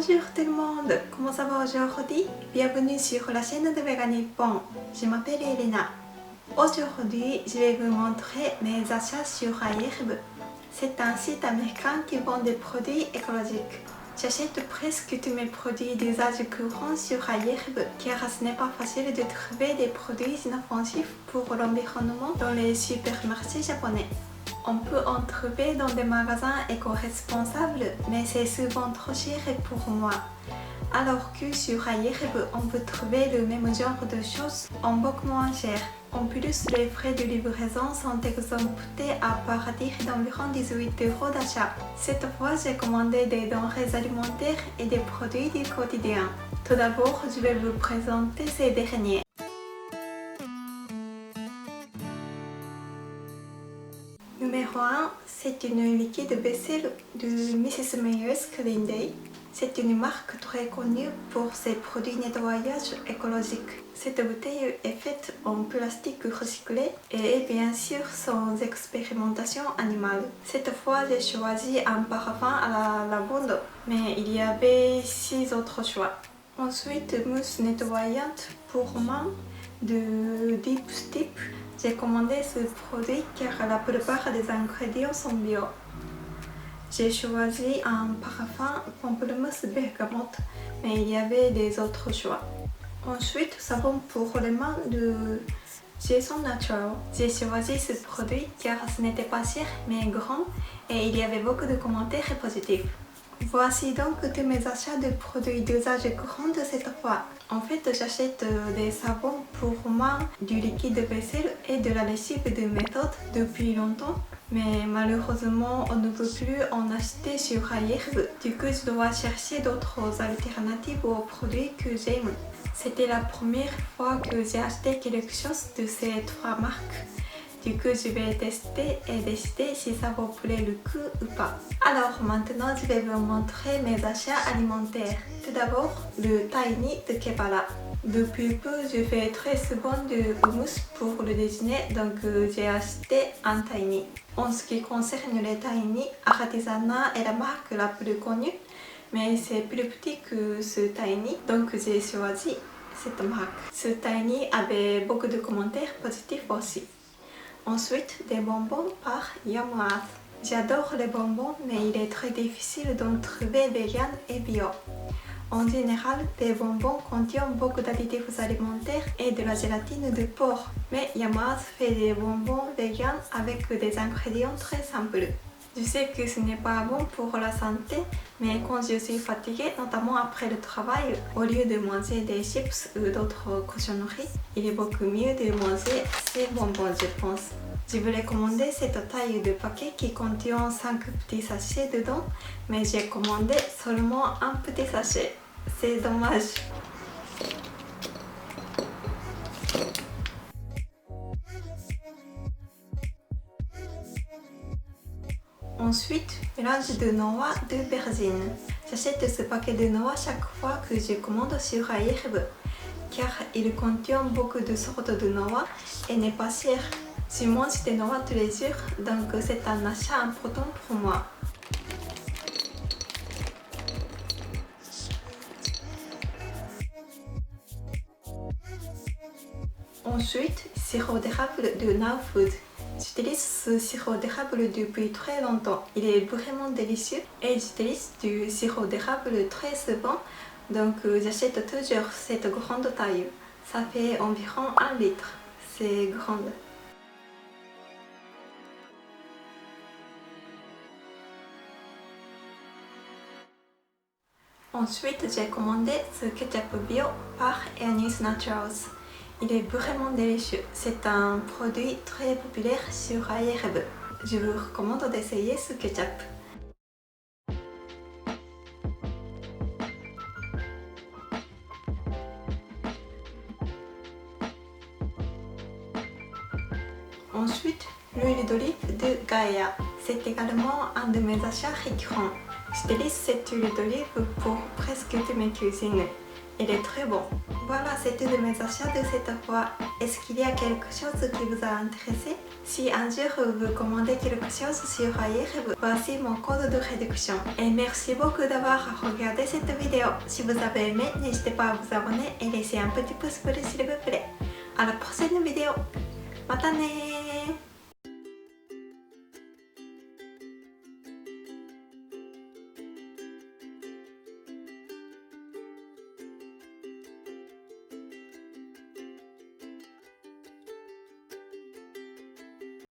Bonjour tout le monde, comment ça va aujourd'hui? Bienvenue sur la chaîne de Vega Nippon. Je m'appelle Elena. Aujourd'hui, je vais vous montrer mes achats sur iHerb. C'est un site américain qui vend des produits écologiques. J'achète presque tous mes produits d'usage courant sur iHerb car ce n'est pas facile de trouver des produits inoffensifs pour l'environnement dans les supermarchés japonais. On peut en trouver dans des magasins éco-responsables, mais c'est souvent trop cher pour moi. Alors que sur iHerb, on peut trouver le même genre de choses en beaucoup moins cher. En plus, les frais de livraison sont exemptés à partir d'environ 18 € d'achat. Cette fois, j'ai commandé des denrées alimentaires et des produits du quotidien. Tout d'abord, je vais vous présenter ces derniers. Numéro 1, c'est une liquide vaisselle de Mrs. Meyer's Clean Day. C'est une marque très connue pour ses produits nettoyage écologiques. Cette bouteille est faite en plastique recyclé et est bien sûr sans expérimentation animale. Cette fois, j'ai choisi un parfum à la lavande, mais il y avait 6 autres choix. Ensuite, mousse nettoyante pour main de Deep Steep. J'ai commandé ce produit car la plupart des ingrédients sont bio. J'ai choisi un parfum pamplemousse bergamote, mais il y avait des autres choix. Ensuite, savon pour les mains de Jason Natural. J'ai choisi ce produit car ce n'était pas cher mais grand et il y avait beaucoup de commentaires positifs. Voici donc tous mes achats de produits d'usage courant de cette fois. En fait, j'achète des savons pour main, du liquide vaisselle et de la lessive de méthode depuis longtemps. Mais malheureusement, on ne peut plus en acheter sur iHerb. Du coup, je dois chercher d'autres alternatives aux produits que j'aime. C'était la première fois que j'ai acheté quelque chose de ces 3 marques. Du coup, je vais tester et décider si ça vaut le coup ou pas. Alors maintenant, je vais vous montrer mes achats alimentaires. Tout d'abord, le tahini de Kebara. Depuis peu, je fais très souvent du hummus pour le déjeuner, donc j'ai acheté un tahini. En ce qui concerne les tahini, Artisanat est la marque la plus connue, mais c'est plus petit que ce tahini, donc j'ai choisi cette marque. Ce tahini avait beaucoup de commentaires positifs aussi. Ensuite, des bonbons par Yamaha. J'adore les bonbons, mais il est très difficile d'en trouver vegan et bio. En général, les bonbons contiennent beaucoup d'additifs alimentaires et de la gélatine de porc. Mais Yamaha fait des bonbons vegan avec des ingrédients très simples. Je sais que ce n'est pas bon pour la santé, mais quand je suis fatiguée, notamment après le travail, au lieu de manger des chips ou d'autres cochonneries, il est beaucoup mieux de manger ces bonbons, je pense. Je voulais commander cette taille de paquet qui contient 5 petits sachets dedans, mais j'ai commandé seulement un petit sachet. C'est dommage. Ensuite, mélange de noix d'aubergine. J'achète ce paquet de noix chaque fois que je commande sur iHerb, car il contient beaucoup de sortes de noix et n'est pas cher. Je mange des noix tous les jours, donc c'est un achat important pour moi. Ensuite, sirop d'érable de Now Food. J'utilise ce sirop d'érable depuis très longtemps. Il est vraiment délicieux et j'utilise du sirop d'érable très souvent, donc j'achète toujours cette grande taille. Ça fait environ 1 litre. C'est grande. Ensuite, j'ai commandé ce ketchup bio par Ernest Naturals. Il est vraiment délicieux. C'est un produit très populaire sur iHerb. Je vous recommande d'essayer ce ketchup. Ensuite, l'huile d'olive de Gaia. C'est également un de mes achats récurrents. J'utilise cette huile d'olive pour presque toutes mes cuisines. Il est très bon. Voilà, c'était de mes achats de cette fois. Est-ce qu'il y a quelque chose qui vous a intéressé? Si un jour vous commandez quelque chose sur iRev, voici mon code de réduction. Et merci beaucoup d'avoir regardé cette vidéo. Si vous avez aimé, n'hésitez pas à vous abonner et laisser un petit pouce bleu s'il vous plaît. À la prochaine vidéo. またねー。